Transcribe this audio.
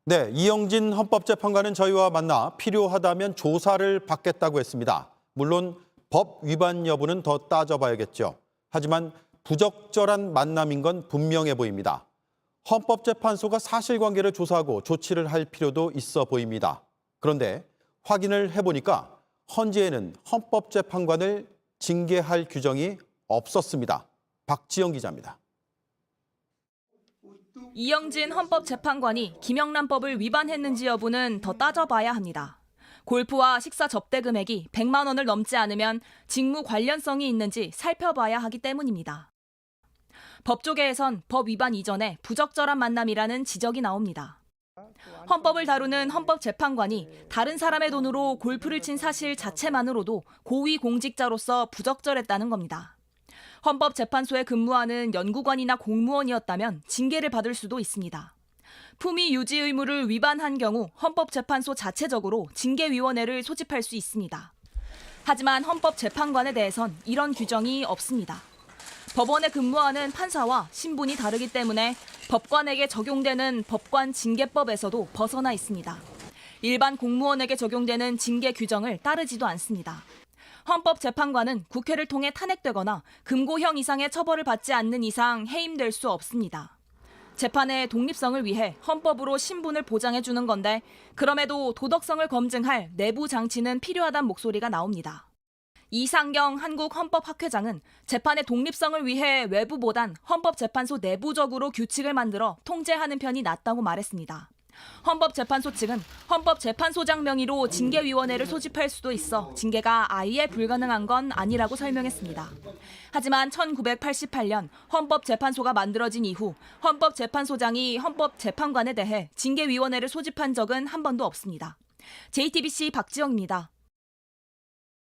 네, 이영진 헌법재판관은 저희와 만나 필요하다면 조사를 받겠다고 했습니다. 물론 법 위반 여부는 더 따져봐야겠죠. 하지만 부적절한 만남인 건 분명해 보입니다. 헌법재판소가 사실관계를 조사하고 조치를 할 필요도 있어 보입니다. 그런데 확인을 해보니까 헌재에는 헌법재판관을 징계할 규정이 없었습니다. 박지영 기자입니다. 이영진 헌법재판관이 김영란법을 위반했는지 여부는 더 따져봐야 합니다. 골프와 식사 접대 금액이 100만 원을 넘지 않으면 직무 관련성이 있는지 살펴봐야 하기 때문입니다. 법조계에선 법 위반 이전에 부적절한 만남이라는 지적이 나옵니다. 헌법을 다루는 헌법재판관이 다른 사람의 돈으로 골프를 친 사실 자체만으로도 고위공직자로서 부적절했다는 겁니다. 헌법재판소에 근무하는 연구관이나 공무원이었다면 징계를 받을 수도 있습니다. 품위 유지 의무를 위반한 경우 헌법재판소 자체적으로 징계위원회를 소집할 수 있습니다. 하지만 헌법재판관에 대해선 이런 규정이 없습니다. 법원에 근무하는 판사와 신분이 다르기 때문에 법관에게 적용되는 법관 징계법에서도 벗어나 있습니다. 일반 공무원에게 적용되는 징계 규정을 따르지도 않습니다. 헌법재판관은 국회를 통해 탄핵되거나 금고형 이상의 처벌을 받지 않는 이상 해임될 수 없습니다. 재판의 독립성을 위해 헌법으로 신분을 보장해 주는 건데 그럼에도 도덕성을 검증할 내부 장치는 필요하다는 목소리가 나옵니다. 이상경 한국헌법학회장은 재판의 독립성을 위해 외부보단 헌법재판소 내부적으로 규칙을 만들어 통제하는 편이 낫다고 말했습니다. 헌법재판소 측은 헌법재판소장 명의로 징계위원회를 소집할 수도 있어 징계가 아예 불가능한 건 아니라고 설명했습니다. 하지만 1988년 헌법재판소가 만들어진 이후 헌법재판소장이 헌법재판관에 대해 징계위원회를 소집한 적은 한 번도 없습니다. JTBC 박지영입니다.